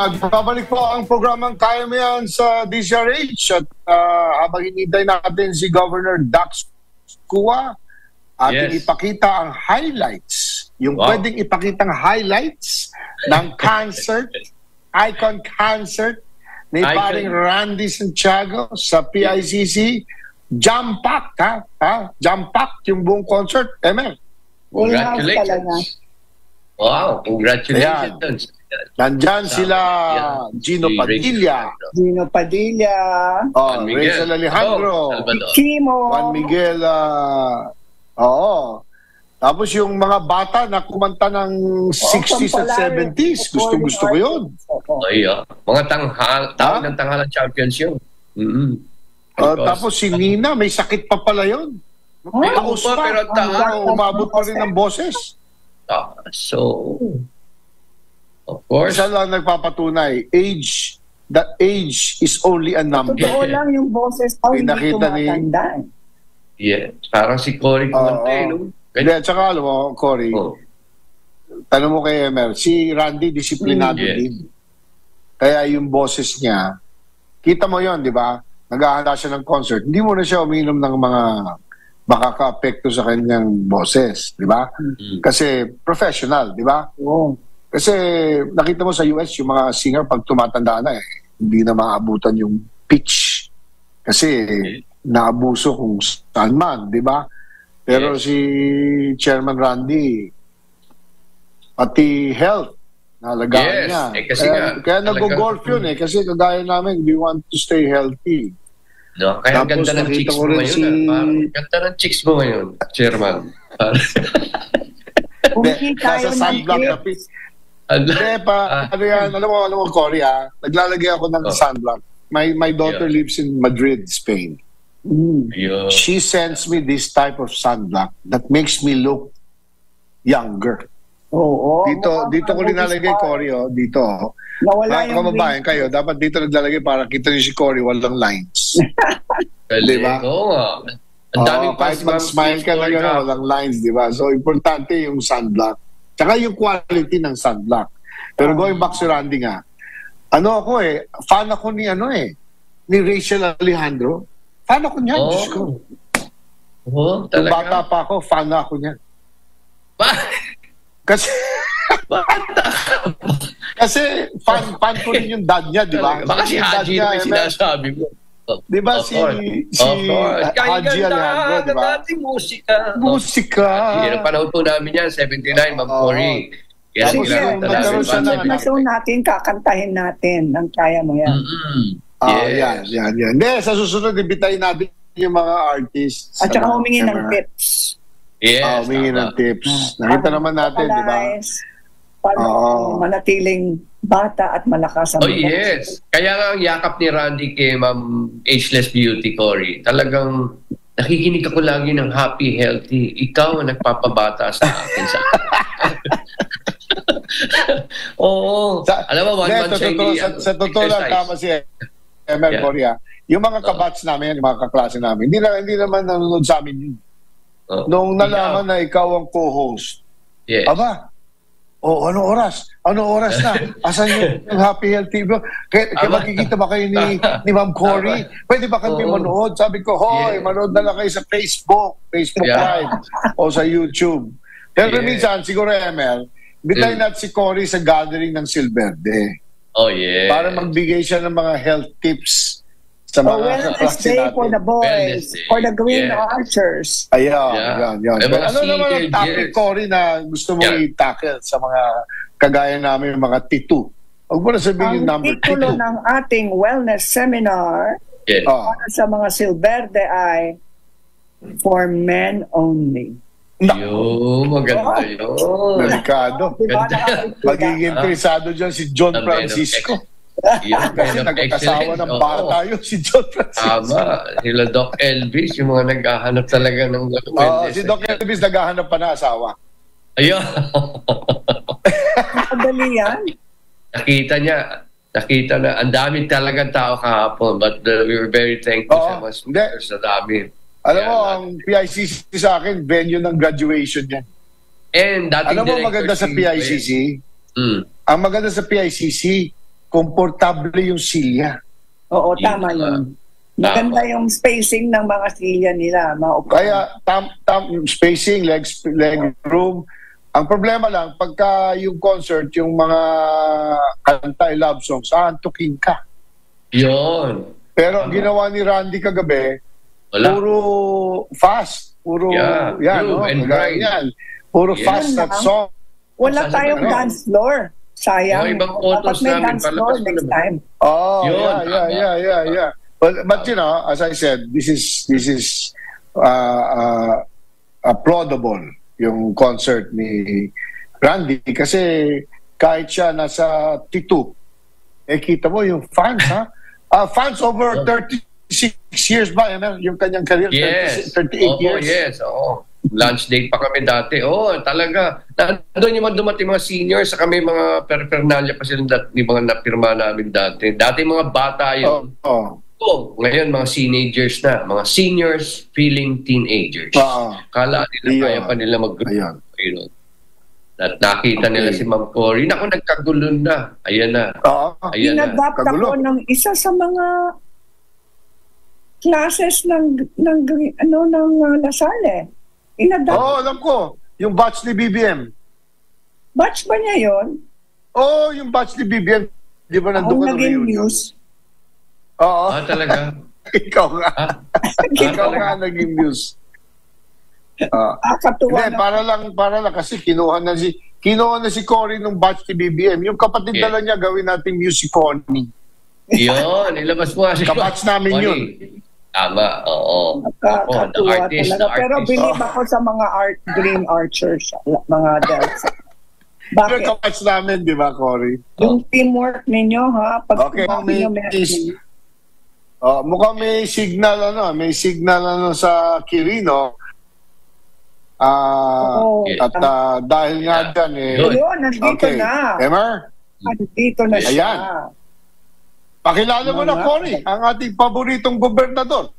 Babalik po ang programang Kaya Mo Yan sa DZRH at habang hinintay natin si Governor Dax Kua, ating ipakita ang highlights. Yung pwedeng ipakitang highlights ng concert, icon concert ni paring Randy Santiago sa PICC. Jam-packed, ha? Jam-packed yung buong concert. Emel. Congratulations. Wow, congratulations. Nandyan sila Gino Padilla. Rachel Alejandro. Timo. Juan Miguel. Tapos yung mga bata na kumanta ng 60s at 70s. Gusto ko yun. Mga tawag ng tanghalan champions yun. Tapos si Nina, may sakit pa pala yun. Umabot pa rin ng boses. Of course. Isa lang nagpapatunay, age is only a number. Totoo lang yung boses pa, hindi tumatanda. Parang si Cory kumanta no? Tsaka alam mo, Cory, tanong mo kay Emer, si Randy disiplinado din. Kaya yung boses niya, kita mo yon, di ba? Naghahanda siya ng concert, hindi mo na siya uminom ng mga makaka-apekto sa kanyang boses, di ba? Kasi professional, di ba? Kasi nakita mo sa US, yung mga singer pag tumatanda na hindi na maabutan yung pitch. Kasi naabuso kung saan man, di ba? Pero si Chairman Randy, pati health, nalagaan niya. Kaya nag-golf yun kasi kagaya namin, we want to stay healthy. Kaya ganda ng chicks mo ngayon. Ganda ng chicks mo ngayon, Chairman. Nasa sunblock na pitch. Alam mo, Cory, naglalagay ako ng sunblock. My daughter lives in Madrid, Spain. She sends me this type of sunblock that makes me look younger. Dito ko linalagay, Cory, dito. Mga kamabayan kayo, dapat dito naglalagay para kita niyo si Cory, walang lines. Diba? Ang daming kahit mag-smile ka lang, walang lines, diba? So, importante yung sunblock. Tsaka yung quality ng sunblock. Pero going back to Randy nga, fan ako ni Rachel Alejandro. Fan ako niya, Diyos ko. Kung bata pa ako, fan ako niya. Kasi fan ko rin yung dad niya, di ba? Baka si Haji na may sinasabi mo. Di ba si Haji Alejandro, di ba? Musika. Yung panahon po namin yan, 79, Ma'am Cory. Sige, sa natin, kakantahin natin ang Kaya Mo Yan. Yan. Hindi, sa susunod, ibitayin natin yung mga artists. At saka humingi ng tips. Humingi ng tips. Nakita naman natin, di ba? Paano manatiling bata at malakas ang yes. Kaya nga ang yakap ni Randy kay Ma'am Ageless Beauty, Cory, talagang nakikinig ako lagi ng happy, healthy. Ikaw ang nagpapabata sa akin. Alam mo, one month sa totoo lang, tama si Emer, Cory, yung mga kabats namin, yung mga kaklase namin, hindi naman nanonood sa amin yun. Nung nalaman na ikaw ang co-host, aba, anong oras? Anong oras na? Asan yung happy healthy? Kaya makikita ba kayo ni Ma'am Cory? Pwede ba kami manood? Sabi ko, manood na lang kayo sa Facebook Live o sa YouTube. Pero minsan, siguro Emel, bitayin natin si Cory sa gathering ng Silverde. Para magbigay siya ng mga health tips sa mga wellness day for the boys, for the Green Archers. Yan. Ano naman ang topic, Cory, na gusto mo i-tackle sa mga kagaya namin, mga titu? Huwag mo na sabihin yung number 2. Ang titulo ng ating wellness seminar para sa mga Silverde ay For Men Only. Maganda yun. Delikado. Magiging interesado dyan si John Francisco. Kasi nagkakasawa ng bata yun, si John Francisco. Sila Doc Elvis, yung mga naghahanap talaga ng si Doc Elvis naghahanap pa na asawa. Madali yan. Nakita na, ang dami talagang tao kahapon, but we were very thankful sa dami. Alam mo, ang PICC sa akin, venue ng graduation yan. And alam mo maganda sa PICC? Ang maganda sa PICC, komportable yung silya. Oo, tama yun. Maganda yung spacing ng mga silya nila. Kaya spacing, leg room. Ang problema lang, pagka yung concert, yung mga kanta, love songs, antukin ka. Yun. Pero ginawa ni Randy kagabi, puro fast. Puro, and bright. Puro fast that song. Wala tayong dance floor. Sayang. Yung ibang photos namin, dance floor next time. Oh, yeah. But you know, as I said, this is applaudable yung concert ni Randy kasi kahit siya nasa T2, kita mo yung fans, ha? Fans over 36 years ba? Yung kanyang career? Yes. 38 years? Yes, oo. Lunch date pa kami dati. Talaga. Doon yung dumating mga seniors, sa kami mga perpernalya pa silang ni mga napirma namin dati. Dati mga bata yun. Ngayon mga teenagers na. Mga seniors feeling teenagers. Kala nila kaya pa nila mag-group. At nakita nila si Ma'am Cory. Naku, nagkagulo na. Ayan na. Inadapt ako ng isa sa mga classes ng Lasal alam ko. Yung batch ni BBM. Batch ba niya yun? Yung batch ni BBM. Di ba nandun ka naging news? Oo. Talaga? Ikaw nga. Ikaw nga naging news. Hindi, para lang kasi kinuha na si Cory nung batch ni BBM. Yung kapatid na niya gawin natin music Connie. Yun, ilabas mo si kabatch namin yun. Tama, oo. Nakakatuwa talaga. Pero believe ako sa mga dream archers, mga Delta. Bakit? Yung kabatch namin, di ba, Cory? Yung teamwork ninyo, ha? Mukhang may signal, may signal sa Quirino. Dahil nga dyan nandito na. Emer? Nandito na siya. Ayan. Pakilala mo na, Cory, ang ating paboritong gobernador.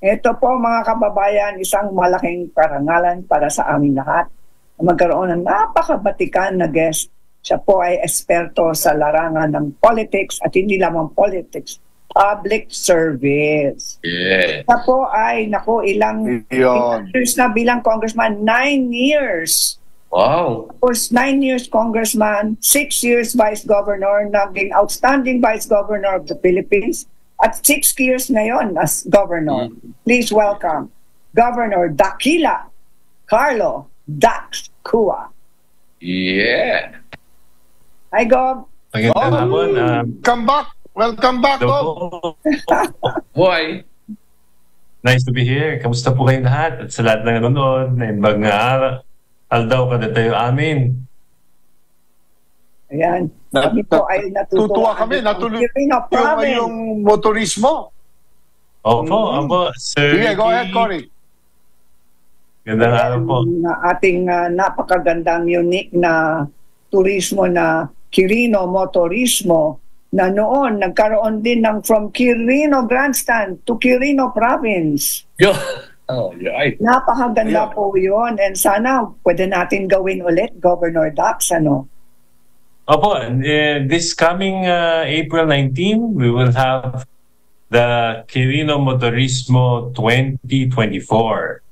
Ito po, mga kababayan, isang malaking karangalan para sa amin lahat. Magkaroon ng napakabatikan na guest. Siya po ay eksperto sa larangan ng politics at hindi lamang politics, public service. Yeah. Siya po ay, ilang years na bilang congressman, 9 years. Wow. Tapos 9 years congressman, 6 years vice governor, naging outstanding vice governor of the Philippines, at 6 years ngayon as governor. Please welcome Governor Dakila Carlo Dax Cua. Yeah. Hi, Gov. Welcome back. Welcome back, Gov. Boy. Nice to be here. Kamusta po kayo lahat? At sa lahat ng nanonood na ibang aldaw kada tayo amin. Ayan. Kami po ay natutuwa kami. Natuloy yung motorismo. Opo, Sir. Sige, go ahead, Cory. Gandang araw po. Ating napakagandang unique na turismo na Quirino Motorismo na noon nagkaroon din ng from Quirino Grandstand to Quirino Province. Napakaganda po yun. And sana pwede natin gawin ulit, Governor Dax, Opo, this coming April 19, we will have the Quirino Motorismo 2024.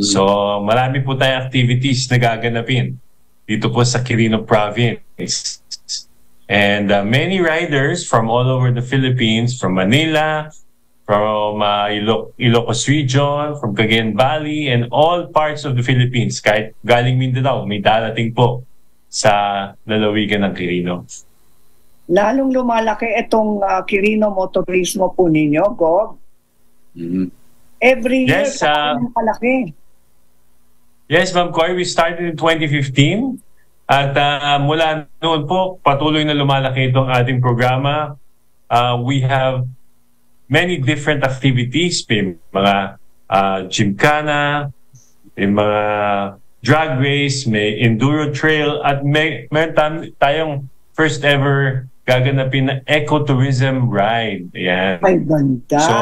So marami po tayong activities na gaganapin dito po sa Quirino Province. And many riders from all over the Philippines, from Manila, from Ilocos Region, from Cagayan Valley, and all parts of the Philippines, kahit galing Mindanao, may darating po sa lalawigan ng Quirino. Lalong lumalaki itong Quirino Motorismo po ninyo, Gov. Every year, palaki. Yes, Ma'am Cory, we started in 2015. At mula noon po, patuloy na lumalaki itong ating programa. We have many different activities, may mga gymkhana, may mga drag race, may enduro trail, at meron tayong first ever gaganapin na ecotourism ride. Ayan. Ay, ganda. So,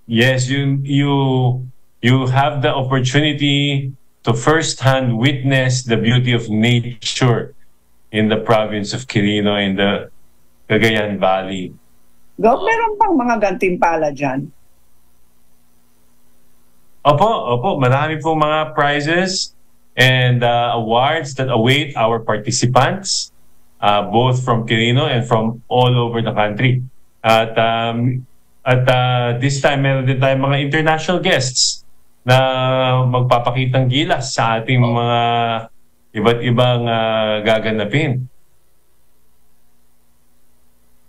yes, you have the opportunity to first-hand witness the beauty of nature in the province of Quirino in the Cagayan Valley. Meron bang mga gantimpala dyan? Opo, marami pong mga prizes and awards that await our participants, both from Quirino and from all over the country. At this time, meron din tayong mga international guests na magpapakitang gilas sa ating mga iba't ibang gaganapin.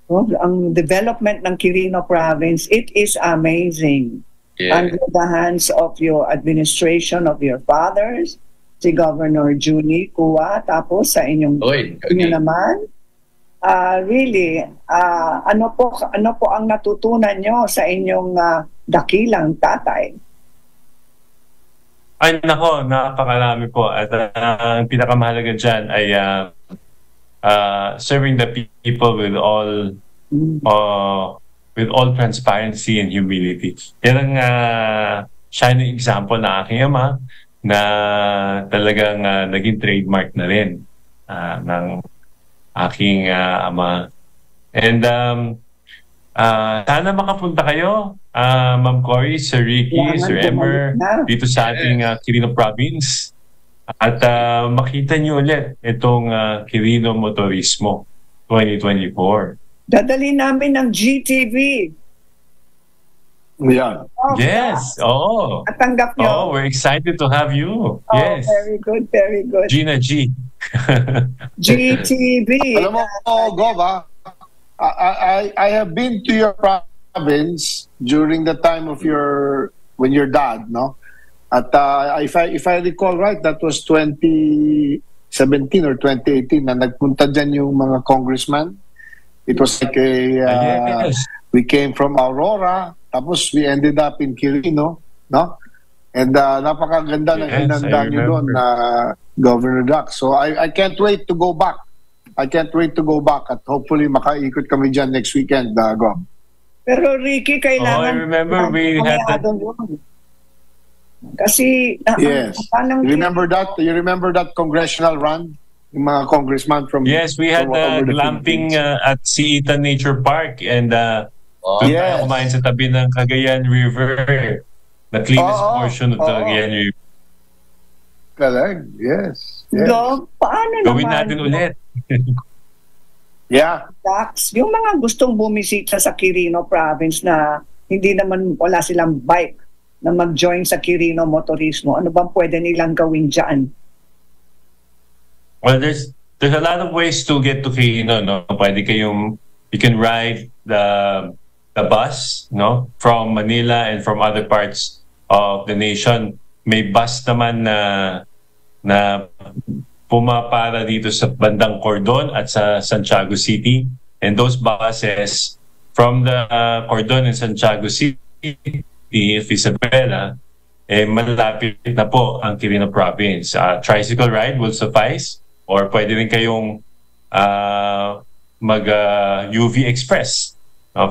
Ang development ng Quirino Province, it is amazing. Yeah. Under the hands of your administration, of your fathers, si Governor Juni Cua, tapos sa inyo naman, really, ano po ang natutunan nyo sa inyong dakilang tatay? Ay nako, napakarami po. At ang pinakamahalaga dyan ay serving the people with all transparency and humility. Yan ang shining example na aking ama na talagang naging trademark na rin ng aking ama. And sana makapunta kayo, Ma'am Cory, Sir Ricky, Sir Emer, dito sa ating Quirino Province. At makita niyo ulit itong Quirino Motorismo 2024. Dadali namin ng GTV. Yeah. Yes. Oh. At tanggap niyo. Oh, we're excited to have you. Oh, yes. Very good, very good. Gina G. GTV. Alam mo, Gov, I have been to your province during the time of when your dad, no? At if I recall right, that was 2017 or 2018 na nagpunta dyan yung mga congressman. It was like yes. We came from Aurora, tapos we ended up in Quirino, no? And napakaganda ng hinanda nyo doon, Governor Duck. So I can't wait to go back. I can't wait to go back at hopefully makaikot kami dyan next weekend, Gov. Pero Ricky, kailangan... I remember we had that... Kasi... Yes. You remember that congressional run? Yung mga congressman from... Yes, we had glamping at Siita Nature Park and yes. Kumain sa tabi ng Cagayan River. The cleanest portion of the Cagayan River. Correct. Yes. Paano Gawin naman? natin ulit. Yeah. Dax, yung mga gustong bumisita sa Quirino Province na hindi naman wala silang bike na mag-join sa Quirino Motorismo, ano bang pwede nilang gawin dyan? Well, there's a lot of ways to get to Quirino, no? You can ride the bus, no? From Manila and from other parts of the nation. May bus naman na pumapara dito sa bandang Cordon at sa Santiago City. And those buses from the Cordon and Santiago City, Isabela, malapit na po ang Quirino Province. Tricycle ride will suffice or pwede rin kayong mag-UV Express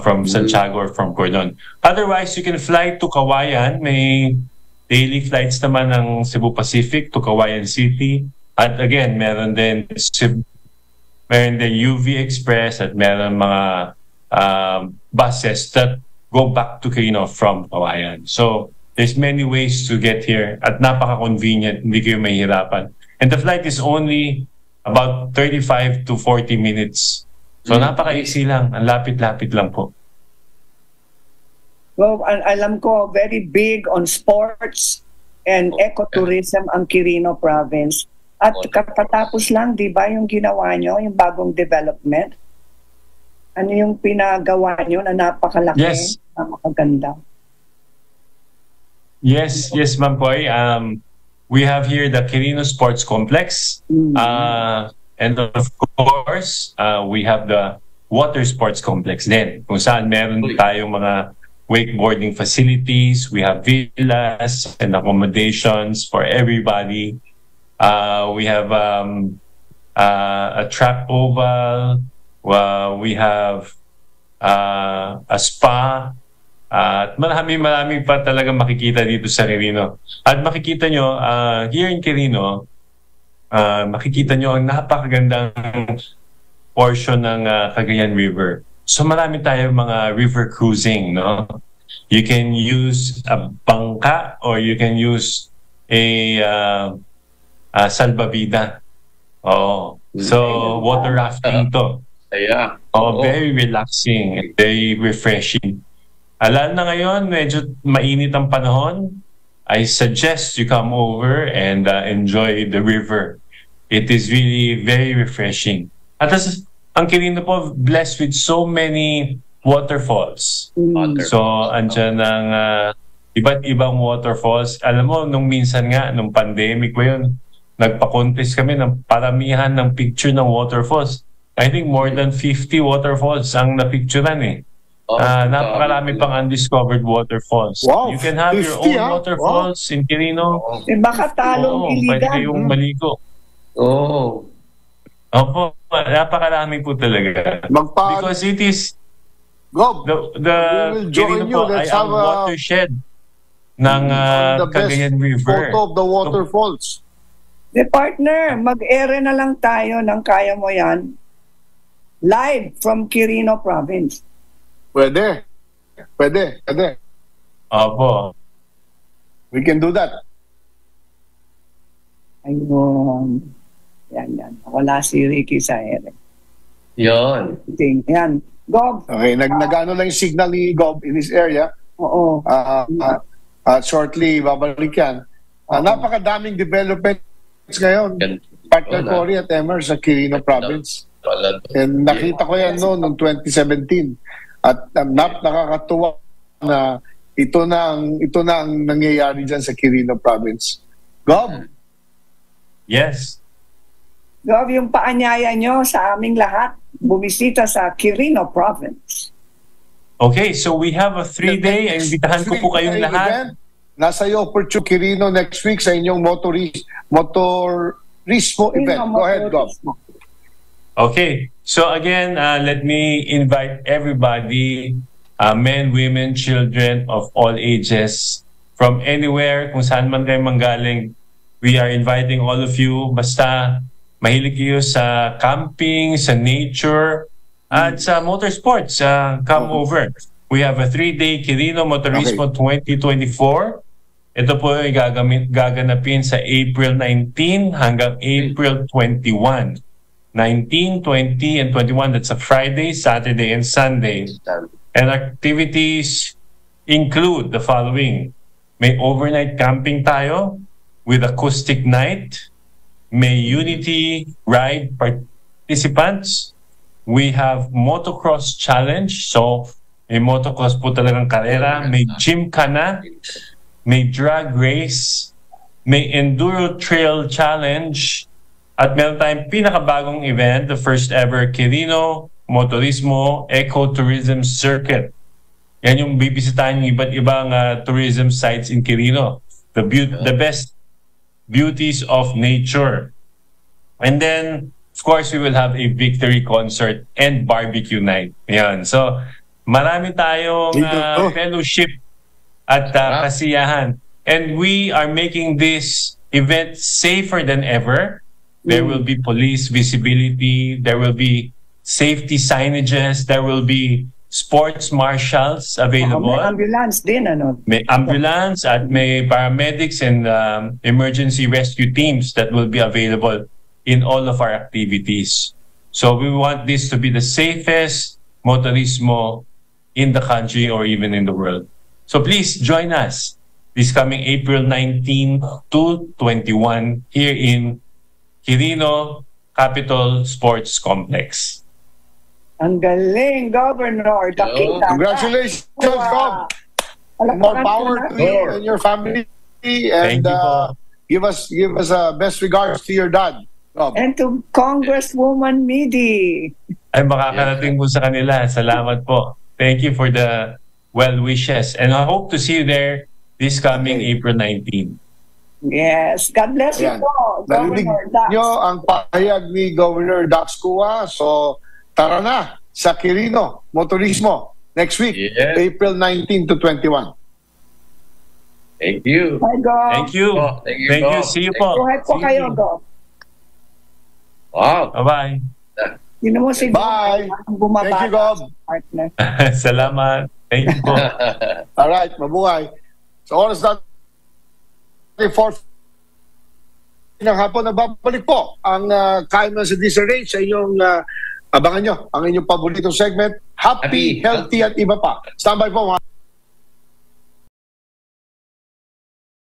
from Santiago or from Cordon. Otherwise, you can fly to Kawayan. May daily flights naman ng Cebu Pacific to Kawayan City. At again, meron din UV Express at meron mga buses that go back to Quirino from Kawayan. So, there's many ways to get here at napaka-convenient, hindi kayo mahihirapan. And the flight is only about 35 to 40 minutes. So, napaka-easy lang. Ang lapit-lapit lang po. Well, alam ko, very big on sports and ecotourism ang Quirino Province. At kapatapos lang, di ba, yung ginawa nyo, yung bagong development? Ano yung pinagawa nyo na napakalaki, yes. Napakaganda? Yes, Ma'am Coy. We have here the Quirino Sports Complex. And of course, we have the Water Sports Complex din, kung saan meron tayong mga wakeboarding facilities. We have villas and accommodations for everybody. We have a track oval. We have a spa. At marami pa talaga makikita dito sa Quirino. At makikita nyo, here in Quirino, makikita nyo ang napakagandang portion ng Cagayan River. So marami tayo mga river cruising, no? You can use a bangka or you can use a salbavida. Oh, so water rafting to. Yeah. Oh, very relaxing and very refreshing. Lalo na ngayon, medyo mainit ang panahon. I suggest you come over and enjoy the river. It is really very refreshing. At ang Quirino po, blessed with so many waterfalls. So, andyan ang iba't ibang waterfalls. Alam mo, nung minsan nga, nung pandemic ko yun, nagpa-contest kami ng paramihan ng picture ng waterfalls. I think more than 50 waterfalls ang napicturean eh. Napakarami pang undiscovered waterfalls. Wow, you can have 50, your own waterfalls in Quirino. Baka talong iligan. Pwede kayong maligo. Opo, napakarami po talaga. Because it is the Quirino po ay ang watershed ng Cagayan River. Photo of the waterfalls. Partner, mag-ere na lang tayo ng kaya mo yan. Live from Quirino Province. Pwede. Opo. We can do that. Ayun. Yan. Wala si Ricky sa ere. Yan. Gob. Okay, nag-ano lang yung signal ni Gob in this area. Oo. Shortly, babalik yan. Napakadaming developments ngayon. Partner Cory at Emer sa Quirino Province. And nakita ko yan noong 2017. At nakakatuwa na ito na ang nangyayari dyan sa Quirino Province. Gob? Yes. Gob, yung paanyaya nyo sa aming lahat, bumisita sa Quirino Province. Okay, so we have a 3-day. Imbitahan ko po kayong lahat. Event. Nasa iyo, Portu Quirino next week sa inyong motorismo event. Go ahead, Gob. Okay, so again, let me invite everybody, men, women, children of all ages, from anywhere, kung saan man kayo manggaling. We are inviting all of you. Basta mahilig kayo sa camping, sa nature, at sa motorsports. Come over. We have a 3-day Quirino Motorismo 2024. Ito po ay gaganapin sa April 19 hanggang April 21. 19, 20, and 21, that's a Friday, Saturday, and Sunday. And activities include the following. May overnight camping tayo with acoustic night. May unity ride participants. We have motocross challenge. So, may motocross po talagang karera. May gymkhana. May drag race. May enduro trail challenge. At meron tayong pinakabagong event, the first ever Quirino Motorismo Ecotourism Circuit. Yan yung bibisitahin yung iba't ibang tourism sites in Quirino. The best beauties of nature. And then, of course, we will have a victory concert and barbecue night. Yan. So, marami tayong fellowship at kasiyahan. And we are making this event safer than ever. There will be police visibility. There will be safety signages. There will be sports marshals available. May ambulance din, ano? May ambulance at may paramedics and emergency rescue teams that will be available in all of our activities. So we want this to be the safest motorismo in the country or even in the world. So please join us this coming April 19 to 21 here in Quirino Capital Sports Complex. Ang galing, Governor. Congratulations, Gob. More power to you and your family. And give us best regards to your dad, Gob. And to Congresswoman Midi. Ay, makakarating po sa kanila. Salamat po. Thank you for the well wishes. And I hope to see you there this coming April 19. Yes. God bless you po, Governor Dax. Nyo ang pahayag ni Governor Dax Cua. So, tara na sa Quirino Motorismo next week, April 19 to 21. Thank you. Bye, Gob. Thank you. Thank you. See you po. Go ahead po kayo, Gob. Wow. Bye-bye. Yun mo si Bye. Thank you, Gob. Partner. Salamat. Thank you po. Alright, mabuhay. So, oras natin 4 ng hapon na babalik po ang Kain Man sa DZRH sa inyong abangan nyo ang inyong paboritong segment, Happy, Healthy at iba pa. Standby po mga